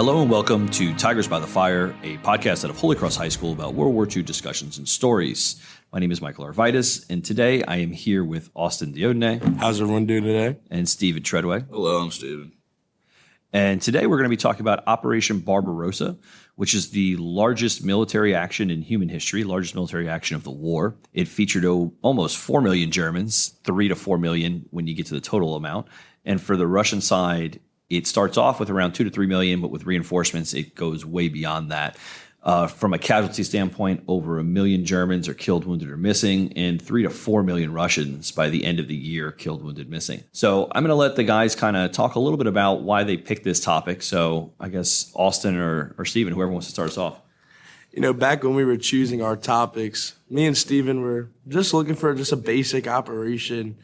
Hello and welcome to Tigers by the Fire, a podcast out of Holy Cross High School about World War II discussions and stories. My name is Michael Arvidas, and today I am here with Austin Diodene. How's everyone doing today? And Stephen Treadway. Hello, I'm Stephen. And today we're going to be talking about Operation Barbarossa, which is the largest military action in human history, largest military action of the war. It featured almost 4 million Germans, 3 to 4 million when you get to the total amount. And for the Russian side, it starts off with around 2 to 3 million, but with reinforcements, it goes way beyond that. From a casualty standpoint, over 1 million Germans are killed, wounded, or missing, and 3 to 4 million Russians by the end of the year killed, wounded, missing. So I'm going to let the guys kind of talk a little bit about why they picked this topic. So I guess Austin or Stephen, whoever wants to start us off. You know, back when we were choosing our topics, me and Stephen were just looking for just a basic operation,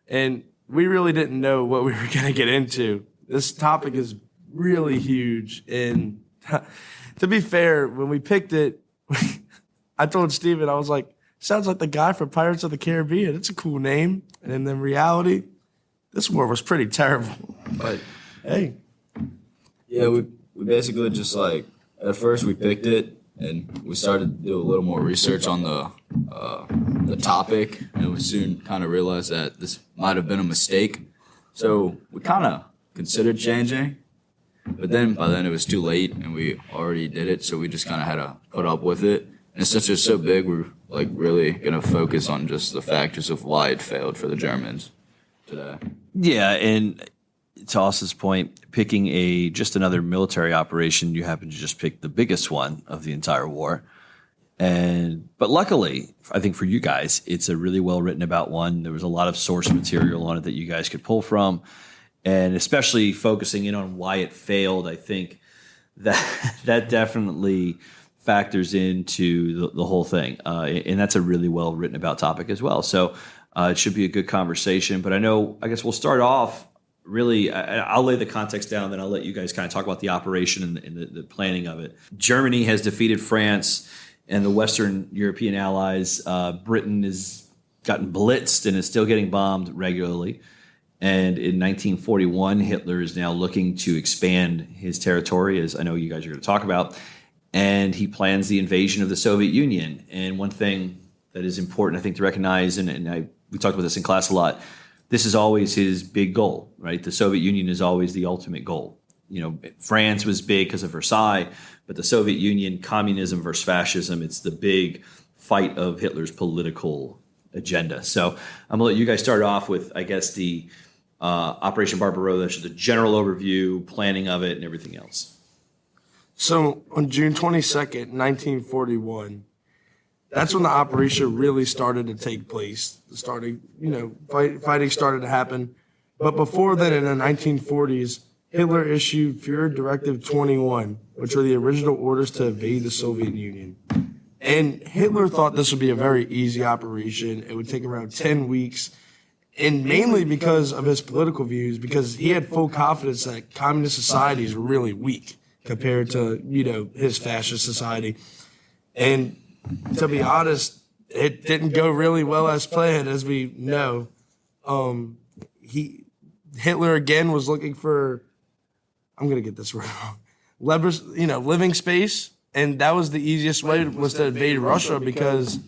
and we really didn't know what we were going to get into. This topic is really huge, and to be fair, when we picked it, I told Stephen, I was like, sounds like the guy from Pirates of the Caribbean. It's a cool name. And in reality, this war was pretty terrible. But, hey. Yeah, we basically just at first we picked it, and we started to do a little more research on the topic, and we soon kind of realized that this might have been a mistake. So we kind of considered changing, but then by then it was too late and we already did it, so we just kind of had to put up with it. And since it's so big, we're really going to focus on just the factors of why it failed for the Germans today. Yeah, and to Austin's point, picking just another military operation, you happen to just pick the biggest one of the entire war. But luckily, I think for you guys, it's a really well written about one. There was a lot of source material on it that you guys could pull from. And especially focusing in on why it failed, I think that definitely factors into the whole thing. And that's a really well written about topic as well. So it should be a good conversation. But I guess we'll start off really, I'll lay the context down, then I'll let you guys kind of talk about the operation and the planning of it. Germany has defeated France and the Western European allies. Britain has gotten blitzed and is still getting bombed regularly. And in 1941, Hitler is now looking to expand his territory, as I know you guys are going to talk about, and he plans the invasion of the Soviet Union. And one thing that is important, I think, to recognize, and we talked about this in class a lot, this is always his big goal, right? The Soviet Union is always the ultimate goal. You know, France was big because of Versailles, but the Soviet Union, communism versus fascism, it's the big fight of Hitler's political agenda. So I'm going to let you guys start off with, I guess, the Operation Barbarossa, the general overview, planning of it, and everything else. So on June 22nd, 1941, that's when the operation really started to take place. Fighting started to happen. But before then, in the 1940s, Hitler issued Führer Directive 21, which were the original orders to invade the Soviet Union. And Hitler thought this would be a very easy operation. It would take around 10 weeks. And mainly because of his political views, because he had full confidence that communist societies were really weak compared to, his fascist society. And to be honest, it didn't go really well as planned, as we know. Hitler again was looking for, I'm going to get this wrong, living space. And that was the easiest way, was to invade Russia because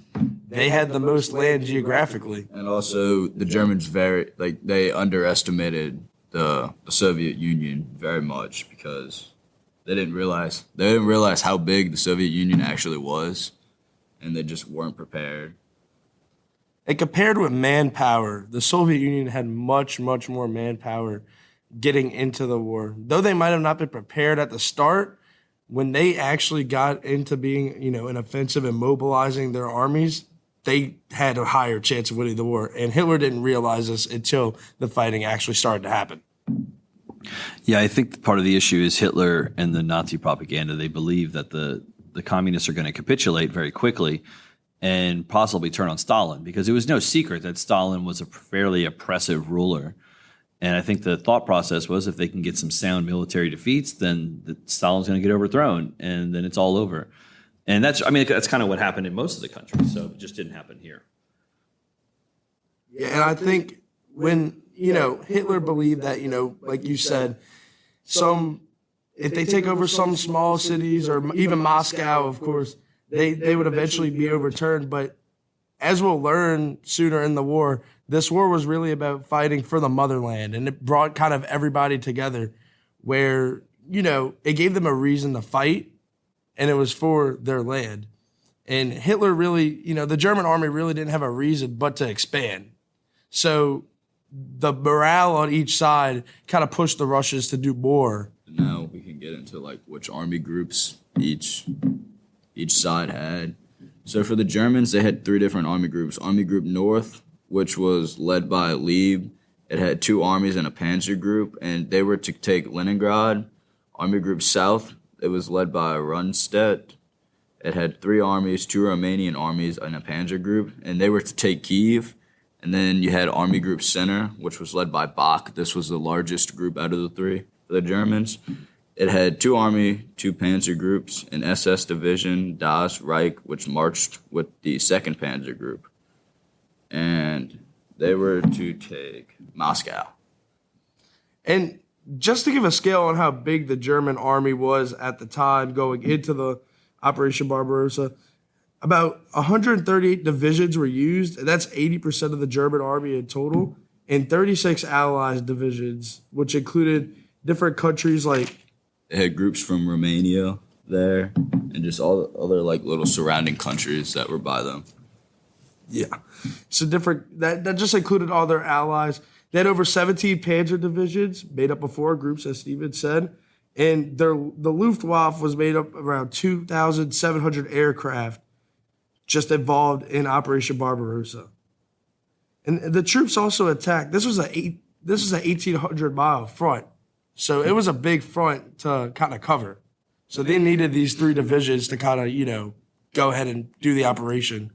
they had the most land geographically. And also the Germans they underestimated the Soviet Union very much because they didn't realize how big the Soviet Union actually was, and they just weren't prepared. And compared with manpower, the Soviet Union had much, much more manpower getting into the war. Though they might have not been prepared at the start, when they actually got into being, an offensive and mobilizing their armies, they had a higher chance of winning the war. And Hitler didn't realize this until the fighting actually started to happen. Yeah, I think part of the issue is Hitler and the Nazi propaganda. They believe that the communists are going to capitulate very quickly and possibly turn on Stalin, because it was no secret that Stalin was a fairly oppressive ruler. And I think the thought process was, if they can get some sound military defeats, then Stalin's going to get overthrown, and then it's all over. And that's kind of what happened in most of the countries. So it just didn't happen here. Yeah, and I think when, Hitler believed that, like you said, if they take over some small cities or even Moscow, of course, they would eventually be overturned. But as we'll learn sooner in the war, this war was really about fighting for the motherland, and it brought kind of everybody together where, it gave them a reason to fight, and it was for their land. And Hitler really, the German army really didn't have a reason but to expand. So the morale on each side kind of pushed the Russians to do more. Now we can get into like which army groups each side had. So for the Germans, they had 3 different army groups. Army Group North, which was led by Lieb. It had 2 armies and a panzer group, and they were to take Leningrad. Army Group South, it was led by Rundstedt. It had 3 armies, 2 Romanian armies, and a panzer group, and they were to take Kyiv. And then you had Army Group Center, which was led by Bach. This was the largest group out of the 3 for the Germans. It had 2 army, 2 panzer groups, an SS division, Das Reich, which marched with the 2nd Panzer Group. And they were to take Moscow. And just to give a scale on how big the German army was at the time going into the Operation Barbarossa, about 138 divisions were used, and that's 80% of the German army in total, and 36 Allied divisions, which included different countries like... They had groups from Romania there, and just all the other like little surrounding countries that were by them. Yeah. So that just included all their allies. They had over 17 panzer divisions made up of 4 groups, as Steven said. And the Luftwaffe was made up of around 2,700 aircraft just involved in Operation Barbarossa. And the troops also attacked. This was a 1,800-mile front. So it was a big front to kind of cover. So they needed these 3 divisions to kind of, go ahead and do the operation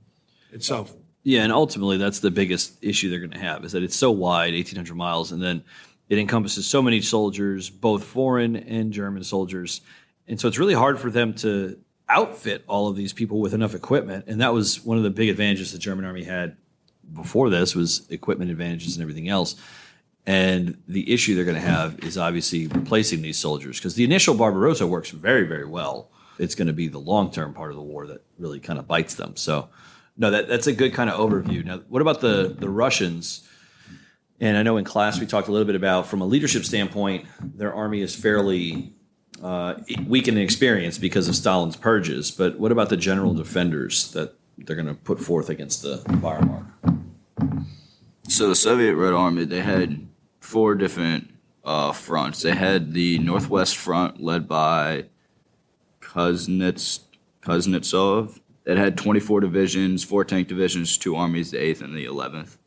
itself. Yeah, and ultimately that's the biggest issue they're going to have is that it's so wide, 1,800 miles, and then it encompasses so many soldiers, both foreign and German soldiers. And so it's really hard for them to outfit all of these people with enough equipment. And that was one of the big advantages the German army had before this was equipment advantages and everything else. And the issue they're going to have is obviously replacing these soldiers because the initial Barbarossa works very, very well. It's going to be the long-term part of the war that really kind of bites them. So, no, that's a good kind of overview. Now, what about the Russians? And I know in class we talked a little bit about, from a leadership standpoint, their army is fairly weak in experience because of Stalin's purges. But what about the general defenders that they're going to put forth against the Wehrmacht? So the Soviet Red Army, they had 4 different fronts. They had the Northwest Front led by Kuznetsov. It had 24 divisions, 4 tank divisions, 2 armies, the 8th and the 11th.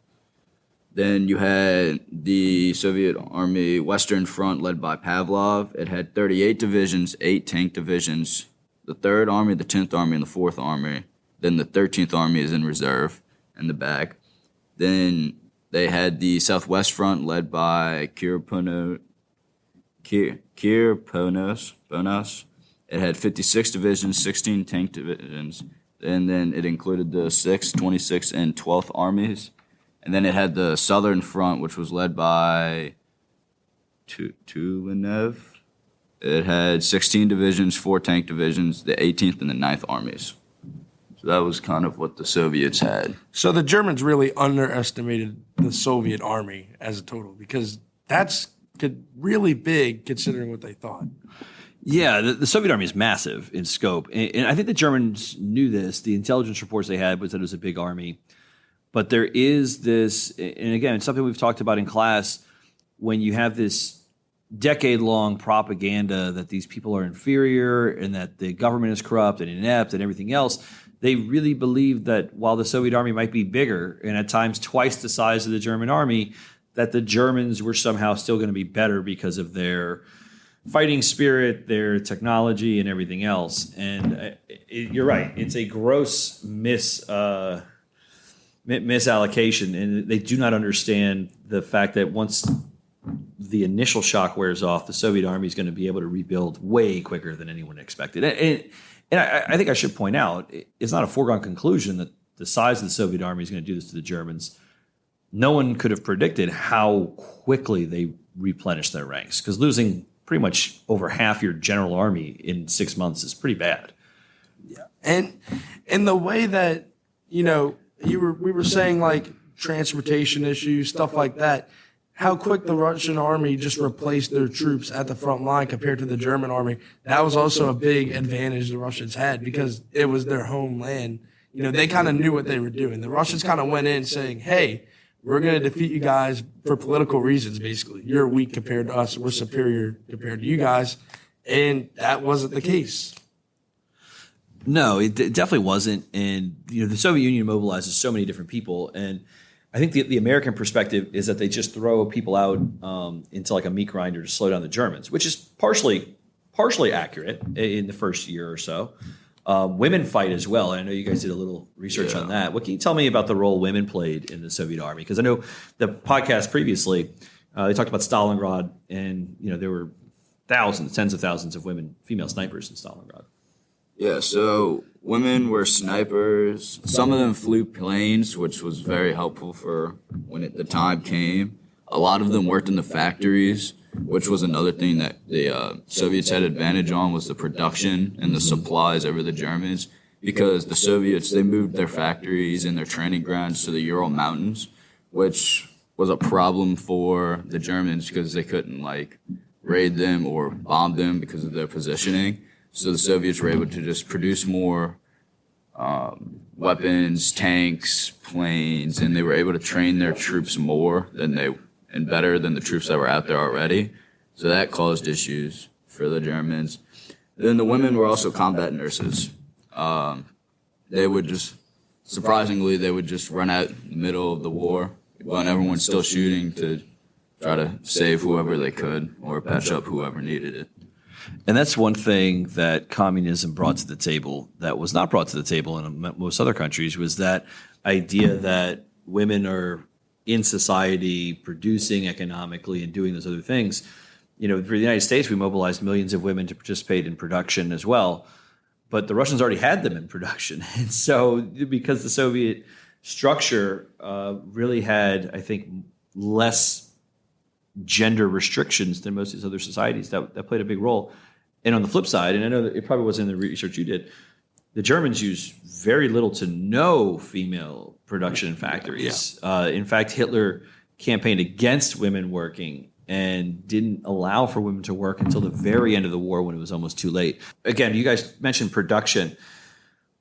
Then you had the Soviet Army Western Front led by Pavlov. It had 38 divisions, 8 tank divisions, the 3rd Army, the 10th Army, and the 4th Army. Then the 13th Army is in reserve in the back. Then they had the Southwest Front led by Kirponos. It had 56 divisions, 16 tank divisions, and then it included the 6th, 26th, and 12th Armies. And then it had the Southern Front, which was led by Tulinev. It had 16 divisions, 4 tank divisions, the 18th and the 9th Armies. So that was kind of what the Soviets had. So the Germans really underestimated the Soviet army as a total because that's really big considering what they thought. Yeah, the Soviet army is massive in scope. And I think the Germans knew this. The intelligence reports they had was that it was a big army. But there is this, and again, it's something we've talked about in class, when you have this decade-long propaganda that these people are inferior and that the government is corrupt and inept and everything else, they really believed that while the Soviet army might be bigger and at times twice the size of the German army, that the Germans were somehow still going to be better because of their fighting spirit, their technology, and everything else. And you're right. It's a gross misallocation, and they do not understand the fact that once the initial shock wears off, the Soviet army is going to be able to rebuild way quicker than anyone expected. And I think I should point out, it's not a foregone conclusion that the size of the Soviet army is going to do this to the Germans. No one could have predicted how quickly they replenished their ranks, because losing pretty much over half your general army in 6 months is pretty bad. And the way that, we were saying like transportation issues, stuff like that, how quick the Russian army just replaced their troops at the front line compared to the German army. That was also a big advantage the Russians had because it was their homeland. They kind of knew what they were doing. The Russians kind of went in saying, hey, we're going to defeat you guys for political reasons, basically. You're weak compared to us. We're superior compared to you guys. And that wasn't the case. No, it definitely wasn't. And, the Soviet Union mobilizes so many different people. And I think the American perspective is that they just throw people out into like a meat grinder to slow down the Germans, which is partially accurate in the first year or so. Women fight as well. And I know you guys did a little research on that. What can you tell me about the role women played in the Soviet army? Because I know the podcast previously, they talked about Stalingrad, and there were tens of thousands of female snipers in Stalingrad. Yeah, so women were snipers. Some of them flew planes, which was very helpful for when the time came. A lot of them worked in the factories, which was another thing that the Soviets had advantage on, was the production and the supplies over the Germans, because the Soviets, they moved their factories and their training grounds to the Ural Mountains, which was a problem for the Germans because they couldn't raid them or bomb them because of their positioning. So the Soviets were able to just produce more weapons, tanks, planes, and they were able to train their troops more and better than the troops that were out there already. So that caused issues for the Germans. Then the women were also combat nurses. They would just run out in the middle of the war when everyone's still shooting to try to save whoever they could or patch up whoever needed it. And that's one thing that communism brought to the table that was not brought to the table in most other countries, was that idea that women are in society producing economically and doing those other things. For the United States, we mobilized millions of women to participate in production as well, but the Russians already had them in production. And so because the Soviet structure really had, I think, less gender restrictions than most of these other societies, that played a big role. And on the flip side, and I know that it probably wasn't in the research you did, the Germans used very little to no female production in factories. Yeah. In fact, Hitler campaigned against women working and didn't allow for women to work until the very end of the war when it was almost too late. Again, you guys mentioned production.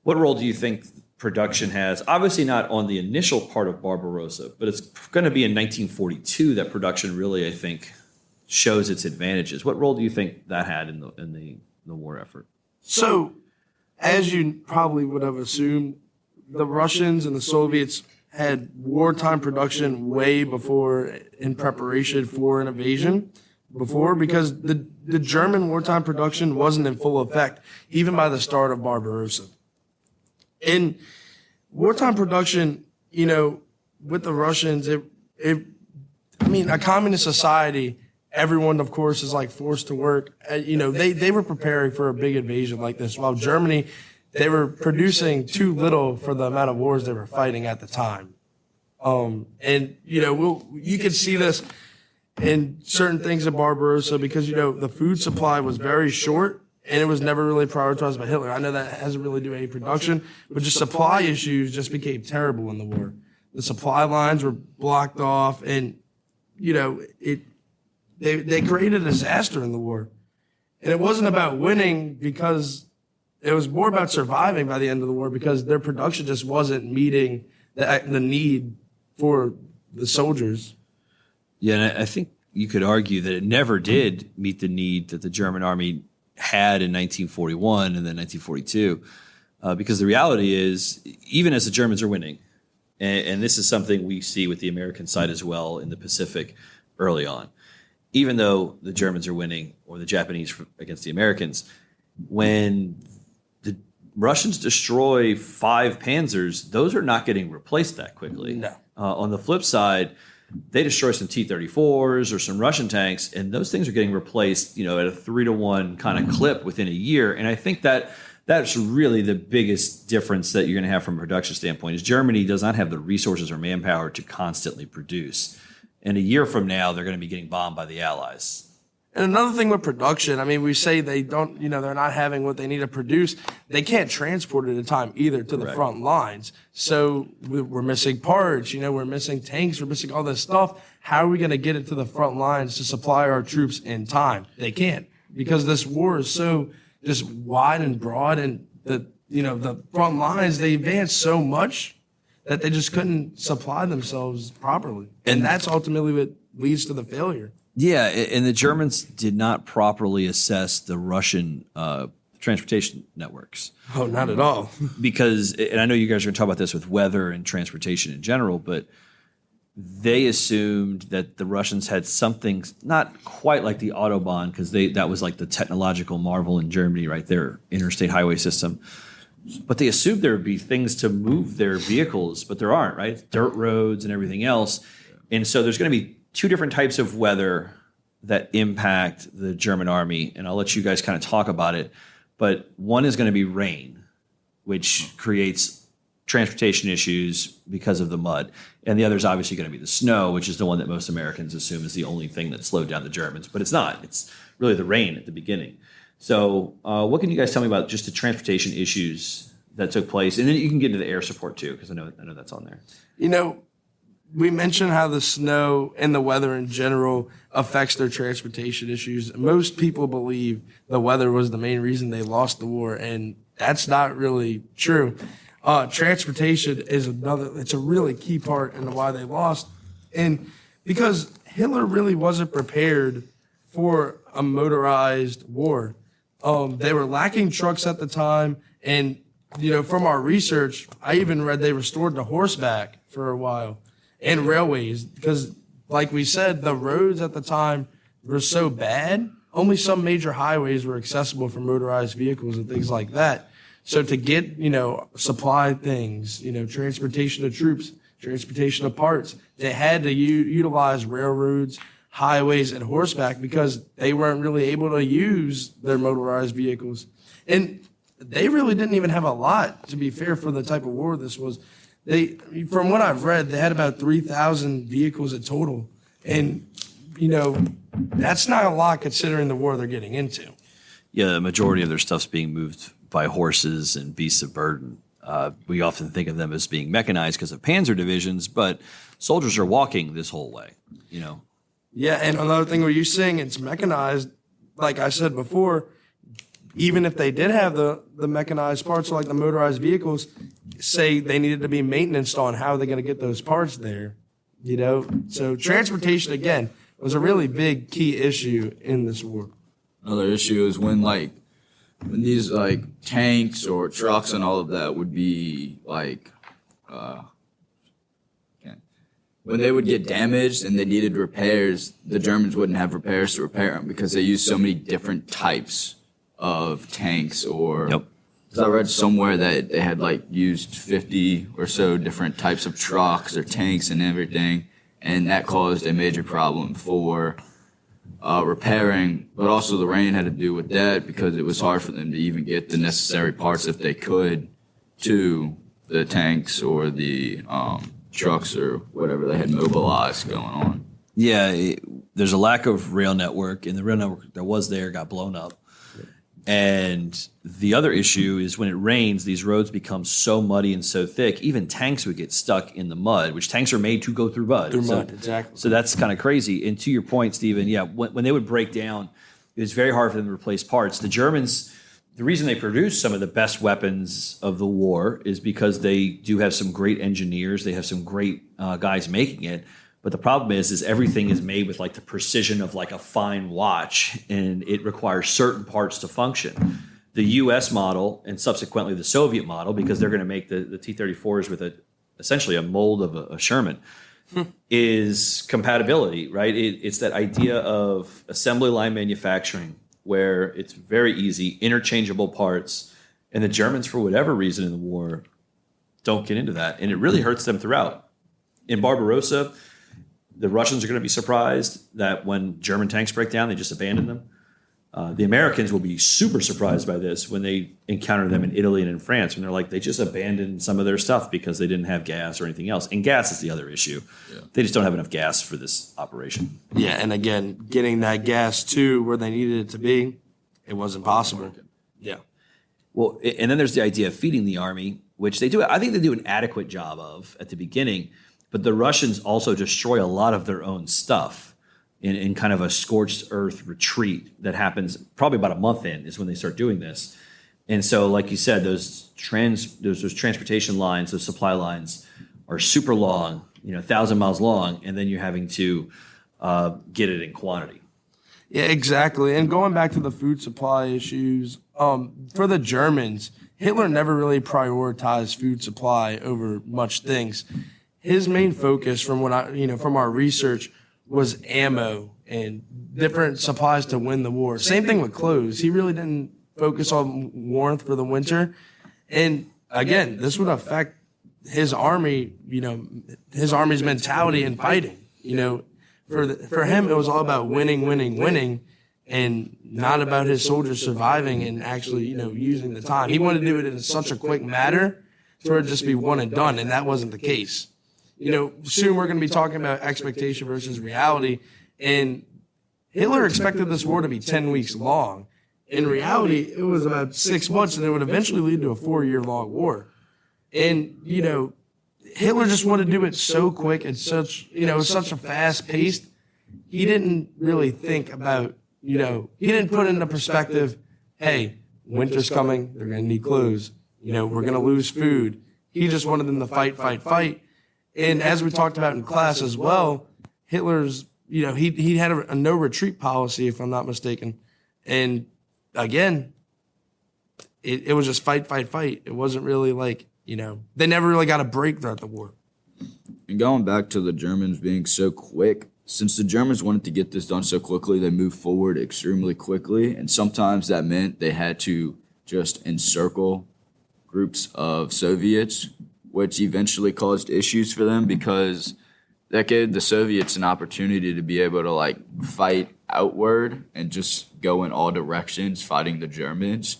What role do you think production has? Obviously not on the initial part of Barbarossa, but it's going to be in 1942 that production really, I think, shows its advantages. What role do you think that had in the war effort? So, as you probably would have assumed, the Russians and the Soviets had wartime production way before, in preparation for an invasion before, because the German wartime production wasn't in full effect even by the start of Barbarossa. In wartime production, with the Russians, a communist society, everyone, of course, is forced to work. They were preparing for a big invasion like this, while Germany, they were producing too little for the amount of wars they were fighting at the time. You could see this in certain things in Barbarossa because, the food supply was very short. And it was never really prioritized by Hitler. I know that hasn't really to do any production, but just supply issues just became terrible in the war. The supply lines were blocked off, and they created a disaster in the war. And it wasn't about winning, because it was more about surviving by the end of the war, because their production just wasn't meeting the need for the soldiers. Yeah, and I think you could argue that it never did meet the need that the German army had in 1941 and then 1942, because the reality is, even as the Germans are winning, and this is something we see with the American side as well in the Pacific early on, even though the Germans are winning, or the Japanese against the Americans, when the Russians destroy 5 Panzers, those are not getting replaced that quickly. No. On the flip side, they destroy some T-34s or some Russian tanks, and those things are getting replaced, at a 3-to-1 kind of clip within a year. And I think that's really the biggest difference that you're going to have from a production standpoint, is Germany does not have the resources or manpower to constantly produce. And a year from now, they're going to be getting bombed by the Allies. And another thing with production, I mean, we say they don't, they're not having what they need to produce. They can't transport it in time either to the Correct. front lines. So we're missing parts, we're missing tanks, we're missing all this stuff. How are we going to get it to the front lines to supply our troops in time? They can't, because this war is so just wide and broad, and the front lines, they advanced so much that they just couldn't supply themselves properly. And that's ultimately what leads to the failure. Yeah, and the Germans did not properly assess the Russian transportation networks. Oh, not at all. Because, and I know you guys are going to talk about this with weather and transportation in general, but they assumed that the Russians had something not quite like the Autobahn, because that was like the technological marvel in Germany, right? Their interstate highway system. But they assumed there would be things to move their vehicles, but there aren't, right? Dirt roads and everything else. And so there's going to be two different types of weather that impact the German army, and I'll let you guys kind of talk about it. But one is going to be rain, which creates transportation issues because of the mud. And the other is obviously going to be the snow, which is the one that most Americans assume is the only thing that slowed down the Germans. But it's not. It's really the rain at the beginning. So what can you guys tell me about just the transportation issues that took place? And then you can get into the air support too, because I know that's on there. We mentioned how the snow and the weather in general affects their transportation issues. Most people believe the weather was the main reason they lost the war, and that's not really true. Transportation is it's a really key part in why they lost. And because Hitler really wasn't prepared for a motorized war. They were lacking trucks at the time. And, from our research, I even read they restored the horseback for a while and railways, because like we said, the roads at the time were so bad, only some major highways were accessible for motorized vehicles and things like that. So to get, supply things, transportation of troops, transportation of parts, they had to utilize railroads, highways, and horseback, because they weren't really able to use their motorized vehicles. And they really didn't even have a lot, to be fair, for the type of war this was. From what I've read, they had about 3,000 vehicles in total. And, that's not a lot considering the war they're getting into. Yeah, the majority of their stuff's being moved by horses and beasts of burden. We often think of them as being mechanized because of panzer divisions, but soldiers are walking this whole way, Yeah, and another thing where you're saying it's mechanized, like I said before, even if they did have the mechanized parts, like the motorized vehicles, say they needed to be maintenance on, how are they going to get those parts there? So transportation, again, was a really big key issue in this war. Another issue is when these tanks or trucks and all of that would be when they would get damaged and they needed repairs, the Germans wouldn't have repairs to repair them because they used so many different types of tanks. Or Yep. I read somewhere that they had used 50 or so different types of trucks or tanks and everything, and that caused a major problem for repairing. But also the rain had to do with that, because it was hard for them to even get the necessary parts, if they could, to the tanks or the trucks or whatever they had mobilized going on. Yeah, there's a lack of rail network, and the rail network that was there got blown up. And the other issue is when it rains, these roads become so muddy and so thick, even tanks would get stuck in the mud, which tanks are made to go through mud. Exactly. So that's kind of crazy. And to your point, Stephen, yeah, when they would break down, it was very hard for them to replace parts. The Germans, the reason they produce some of the best weapons of the war is because they do have some great engineers. They have some great guys making it. But the problem is everything is made with the precision of a fine watch, and it requires certain parts to function. The U.S. model and subsequently the Soviet model, because they're going to make the T-34s with essentially a mold of a Sherman, is compatibility, right? It's that idea of assembly line manufacturing where it's very easy, interchangeable parts, and the Germans, for whatever reason in the war, don't get into that, and it really hurts them throughout. In Barbarossa, the Russians are going to be surprised that when German tanks break down, they just abandon them. The Americans will be super surprised by this when they encounter them in Italy and in France, when they're like, they just abandoned some of their stuff because they didn't have gas or anything else. And gas is the other issue. Yeah. They just don't have enough gas for this operation. Yeah, and again, getting that gas to where they needed it to be, it wasn't possible. Yeah. Well, and then there's the idea of feeding the army, which they do. I think they do an adequate job of at the beginning, but the Russians also destroy a lot of their own stuff in kind of a scorched earth retreat that happens probably about a month in is when they start doing this. And so, like you said, those transportation lines, those supply lines are super long, 1,000 miles long, and then you're having to get it in quantity. Yeah, exactly. And going back to the food supply issues, for the Germans, Hitler never really prioritized food supply over much things. His main focus, from from our research, was ammo and different supplies to win the war. Same thing with clothes. He really didn't focus on warmth for the winter. And again, this would affect his army, his army's mentality in fighting. For him, it was all about winning, and not about his soldiers surviving and actually, using the time. He wanted to do it in such a quick manner for it to just be one and done, and that wasn't the case. Soon we're going to be talking about expectation versus reality, and Hitler expected this war to be 10 weeks long. In reality, it was about 6 months, and it would eventually lead to a 4-year-long war. And, Hitler just wanted to do it so quick and such a fast paced. He didn't really think about, he didn't put into perspective, hey, winter's coming, they're going to need clothes, we're going to lose food. He just wanted them to fight. And as we talked about in class as well, Hitler's, he had a no retreat policy, if I'm not mistaken. And again, it was just fight. It wasn't really like, they never really got a break throughout the war. And going back to the Germans being so quick, since the Germans wanted to get this done so quickly, they moved forward extremely quickly. And sometimes that meant they had to just encircle groups of Soviets, which eventually caused issues for them because that gave the Soviets an opportunity to be able to fight outward and just go in all directions fighting the Germans,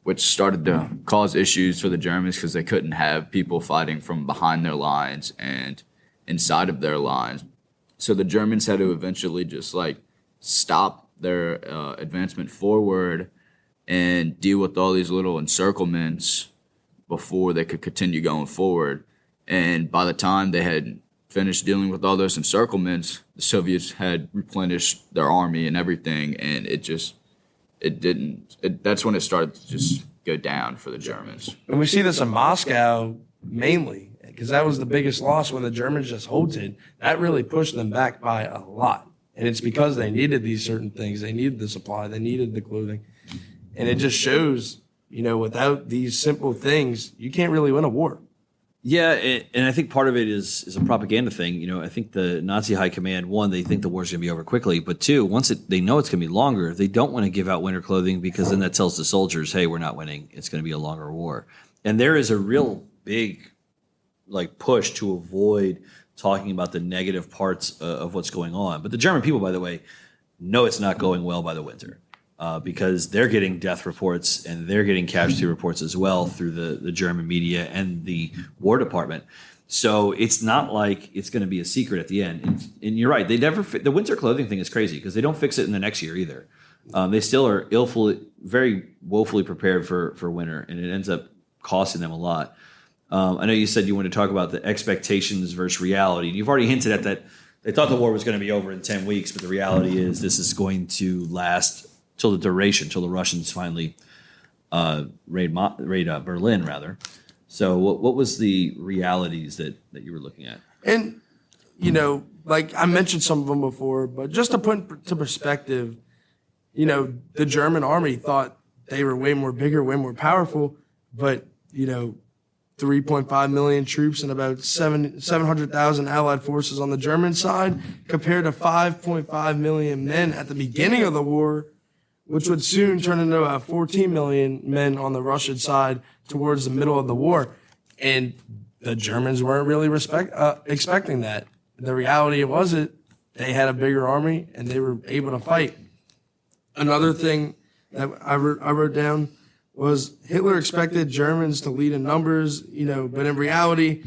which started to cause issues for the Germans because they couldn't have people fighting from behind their lines and inside of their lines. So the Germans had to eventually just stop their advancement forward and deal with all these little encirclements before they could continue going forward. And by the time they had finished dealing with all those encirclements, the Soviets had replenished their army and everything, and that's when it started to just go down for the Germans. And we see this in Moscow mainly, because that was the biggest loss when the Germans just halted. That really pushed them back by a lot. And it's because they needed these certain things. They needed the supply. They needed the clothing. And it just shows, without these simple things, you can't really win a war. Yeah, and I think part of it is a propaganda thing. I think the Nazi high command, one, they think the war's going to be over quickly. But two, they know it's going to be longer, they don't want to give out winter clothing because then that tells the soldiers, hey, we're not winning. It's going to be a longer war. And there is a real big push to avoid talking about the negative parts of what's going on. But the German people, by the way, know it's not going well by the winter. Because they're getting death reports and they're getting casualty reports as well through the German media and the War Department. So it's not like it's going to be a secret at the end. And you're right, the winter clothing thing is crazy because they don't fix it in the next year either. They still are very woefully prepared for winter, and it ends up costing them a lot. I know you said you wanted to talk about the expectations versus reality. And you've already hinted at that. They thought the war was going to be over in 10 weeks, but the reality is this is going to last till the Russians finally raid Berlin, rather. So what was the realities that you were looking at? And, I mentioned some of them before, but just to put into perspective, the German army thought they were way more bigger, way more powerful, but, 3.5 million troops and about 700,000 Allied forces on the German side compared to 5.5 million men at the beginning of the war, which would soon turn into about 14 million men on the Russian side towards the middle of the war. And the Germans weren't really expecting that. The reality was they had a bigger army and they were able to fight. Another thing that I wrote down was Hitler expected Germans to lead in numbers, but in reality,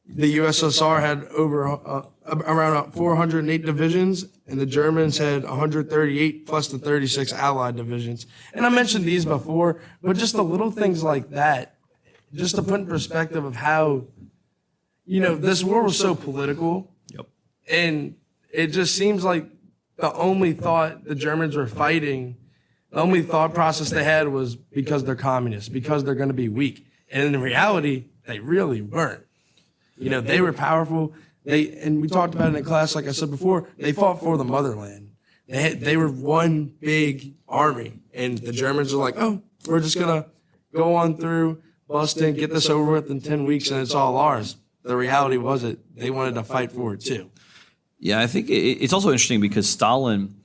the USSR had around 408 divisions, and the Germans had 138 plus the 36 Allied divisions. And I mentioned these before, but just the little things like that, just to put in perspective of how, this war was so political. Yep. And it just seems like the only thought the Germans were fighting, the only thought process they had was because they're communists, because they're going to be weak. And in reality, they really weren't. They were powerful. And we talked about it in class, like I said before, they fought for the motherland. They were one big army. And the Germans were like, oh, we're just going to go on through, bust in, get this over with in 10 weeks, and it's all ours. The reality was they wanted to fight for it too. Yeah, I think it's also interesting because Stalin,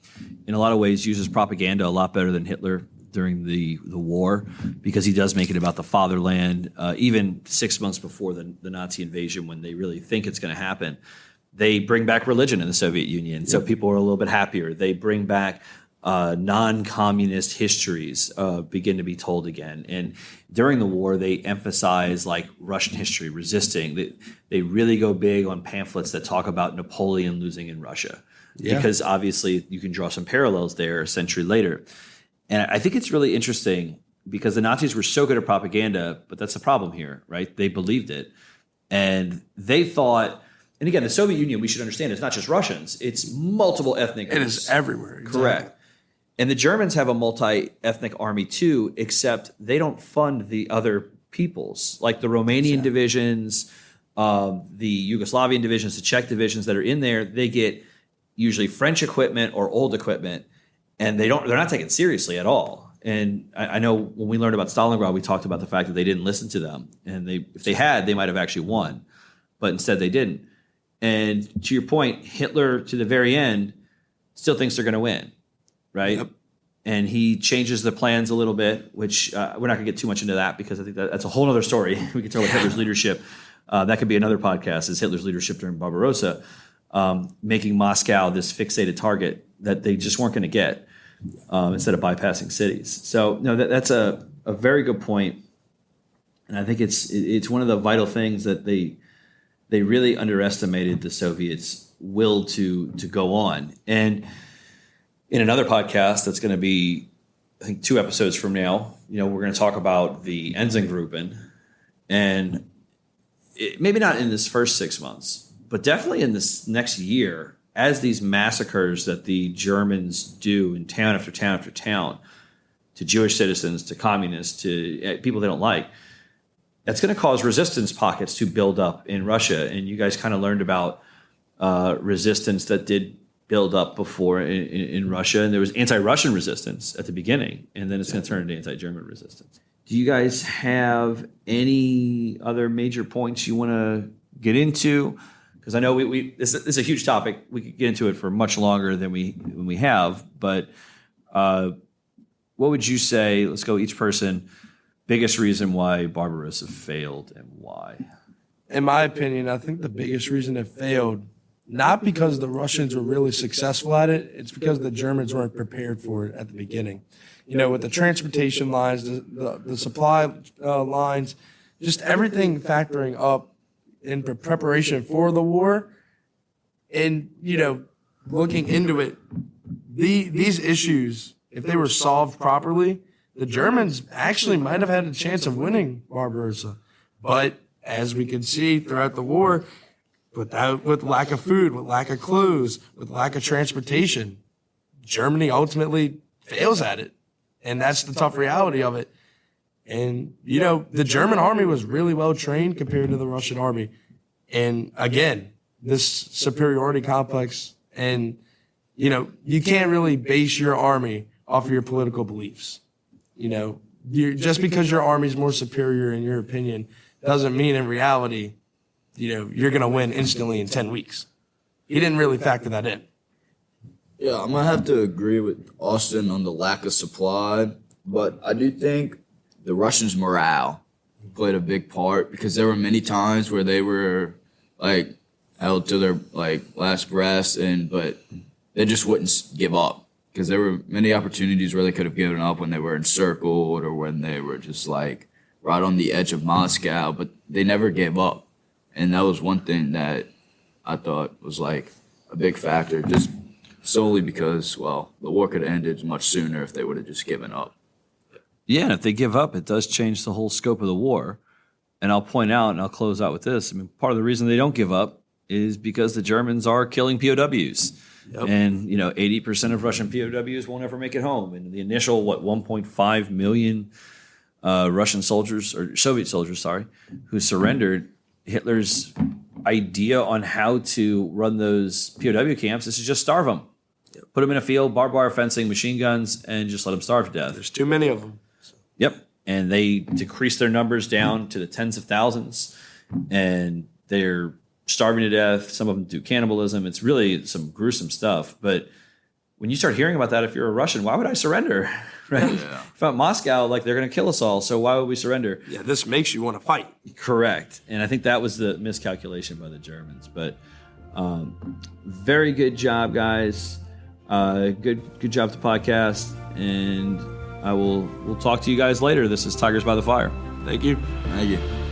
in a lot of ways, uses propaganda a lot better than Hitler during the war, because he does make it about the fatherland. Even 6 months before the Nazi invasion, when they really think it's going to happen, they bring back religion in the Soviet Union, so people are a little bit happier. They bring back non-communist histories begin to be told again. And during the war, they emphasize like Russian history, resisting. They really go big on pamphlets that talk about Napoleon losing in Russia, because obviously you can draw some parallels there a century later. And I think it's really interesting because the Nazis were so good at propaganda, but that's the problem here, right? They believed it. And they thought, and again, the Soviet Union, we should understand, it's not just Russians, it's multiple ethnic groups. It is everywhere. Exactly. Correct. And the Germans have a multi-ethnic army too, except they don't fund the other peoples, like the Romanian divisions, the Yugoslavian divisions, the Czech divisions that are in there. They get usually French equipment or old equipment, and they're not taken seriously at all. And I know when we learned about Stalingrad, we talked about the fact that they didn't listen to them, and if they had, they might have actually won, but instead they didn't. And to your point, Hitler to the very end still thinks they're going to win. Right. Yep. And he changes the plans a little bit, which we're not going to get too much into that because I think that's a whole other story. We could talk about Hitler's leadership. That could be another podcast, is Hitler's leadership during Barbarossa, making Moscow this fixated target that they just weren't going to get instead of bypassing cities. So no, that's a very good point. And I think it's one of the vital things that they really underestimated the Soviets' will to go on. And in another podcast that's going to be, I think, 2 episodes from now, we're going to talk about the Enzengruppen. And maybe not in this first 6 months, but definitely in this next year, as these massacres that the Germans do in town after town after town to Jewish citizens, to communists, to people they don't like, that's going to cause resistance pockets to build up in Russia. And you guys kind of learned about resistance that did build up before in Russia, and there was anti-Russian resistance at the beginning, and then it's going to turn into anti-German resistance. Do you guys have any other major points you want to get into? Because I know this is a huge topic. We could get into it for much longer than we have, but what would you say, let's go each person, biggest reason why Barbarossa failed and why? In my opinion, I think the biggest reason it failed, not because the Russians were really successful at it, it's because the Germans weren't prepared for it at the beginning. With the transportation lines, the supply lines, just everything factoring up in preparation for the war. And, looking into it, these issues, if they were solved properly, the Germans actually might have had a chance of winning Barbarossa. But as we could see throughout the war, with lack of food, with lack of clothes, with lack of transportation, Germany ultimately fails at it. And that's the tough reality of it. And, the German army was really well trained compared to the Russian army. And again, this superiority complex, and, you can't really base your army off of your political beliefs. Just because your army is more superior in your opinion doesn't mean in reality you're going to win instantly in 10 weeks. He didn't really factor that in. Yeah, I'm going to have to agree with Austin on the lack of supply, but I do think the Russians' morale played a big part because there were many times where they were held to their last breaths, but they just wouldn't give up because there were many opportunities where they could have given up when they were encircled or when they were just like right on the edge of Moscow, but they never gave up. And that was one thing that I thought was like a big factor, just solely because, well, the war could have ended much sooner if they would have just given up. Yeah, and if they give up, it does change the whole scope of the war. And I'll point out, and I'll close out with this. I mean, part of the reason they don't give up is because the Germans are killing POWs. Yep. And, 80% of Russian POWs won't ever make it home. And the initial, 1.5 million Russian soldiers, or Soviet soldiers, who surrendered, Hitler's idea on how to run those POW camps is to just starve them. Yep. Put them in a field, barbed wire fencing, machine guns, and just let them starve to death. There's too many of them. Yep. And they decreased their numbers down to the tens of thousands, and they're starving to death. Some of them do cannibalism. It's really some gruesome stuff. But when you start hearing about that, if you're a Russian, why would I surrender? Right? Yeah. If I'm Moscow, they're going to kill us all. So why would we surrender? Yeah, this makes you want to fight. Correct. And I think that was the miscalculation by the Germans. But very good job, guys. Good job to the podcast. And we'll talk to you guys later. This is Tigers by the Fire. Thank you. Thank you.